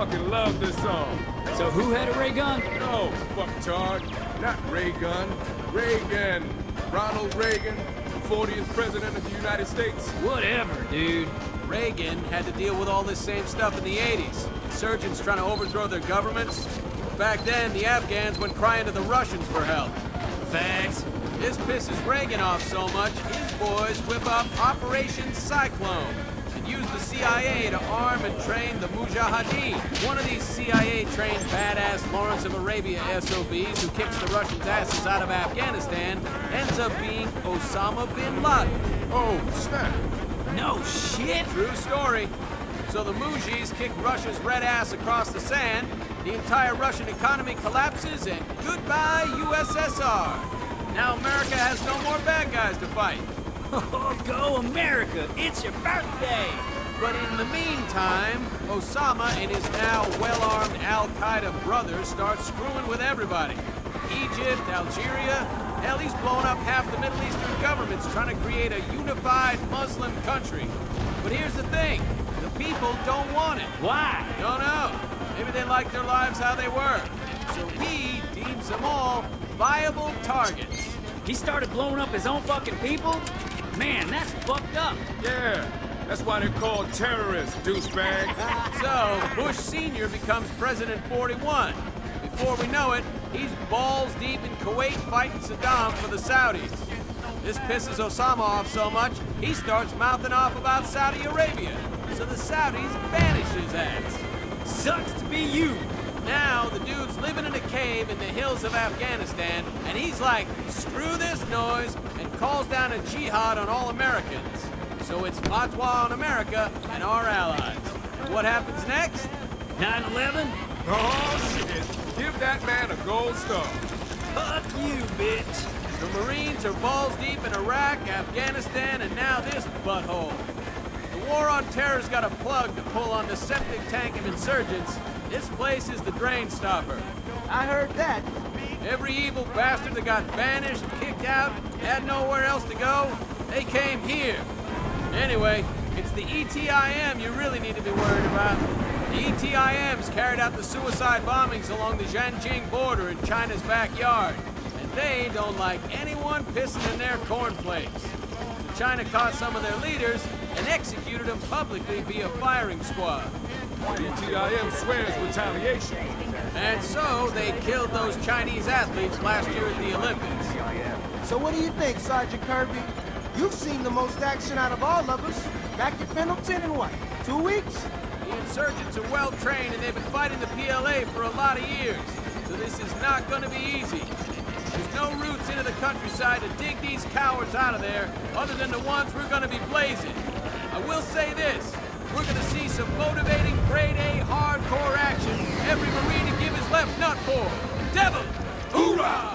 fucking love this song. So who had a ray gun? No, fucktard. Not Ray Gun. Reagan. Ronald Reagan, 40th President of the United States. Whatever, dude. Reagan had to deal with all this same stuff in the 80s. Insurgents trying to overthrow their governments. Back then, the Afghans went crying to the Russians for help. Facts. This pisses Reagan off so much, his boys whip up Operation Cyclone and use the CIA to arm and train the Mujahideen. One of these CIA-trained badass Lawrence of Arabia SOBs who kicks the Russians' asses out of Afghanistan ends up being Osama bin Laden. Oh, snap. No shit. True story. So the Mujis kick Russia's red ass across the sand, the entire Russian economy collapses, and goodbye USSR. Now America has no more bad guys to fight. Oh, go America! It's your birthday! But in the meantime, Osama and his now well-armed Al-Qaeda brothers start screwing with everybody. Egypt, Algeria, hell, he's blowing up half the Middle Eastern governments trying to create a unified Muslim country. But here's the thing, the people don't want it. Why? Don't know. Maybe they like their lives how they were. So he deems them all viable targets. He started blowing up his own fucking people? Man, that's fucked up. Yeah, that's why they're called terrorists, douchebag. So, Bush Sr. becomes President 41. Before we know it, he's balls deep in Kuwait fighting Saddam for the Saudis. This pisses Osama off so much, he starts mouthing off about Saudi Arabia. So the Saudis banish his ass. Sucks to be you. Now, the dude's living in a cave in the hills of Afghanistan, and he's like, screw this noise, and calls down a jihad on all Americans. So it's fatwa on America and our allies. What happens next? 9/11? Oh, shit. Give that man a gold star. Fuck you, bitch. The Marines are balls deep in Iraq, Afghanistan, and now this butthole. The war on terror's got a plug to pull on the septic tank of insurgents. This place is the drain stopper. I heard that. Every evil bastard that got banished, kicked out, had nowhere else to go, they came here. Anyway, it's the ETIM you really need to be worried about. The ETIMs carried out the suicide bombings along the Xinjiang border in China's backyard. And they don't like anyone pissing in their cornflakes. So China caught some of their leaders and executed them publicly via firing squad. ETIM swears retaliation. And so they killed those Chinese athletes last year at the Olympics. So what do you think, Sergeant Kirby? You've seen the most action out of all of us. Back to Pendleton in what, 2 weeks? The insurgents are well trained and they've been fighting the PLA for a lot of years. So this is not going to be easy. There's no routes into the countryside to dig these cowards out of there other than the ones we're going to be blazing. I will say this. We're going to see some motivating grade A hardcore action every Marine to give his left nut for. Devil! Hoorah!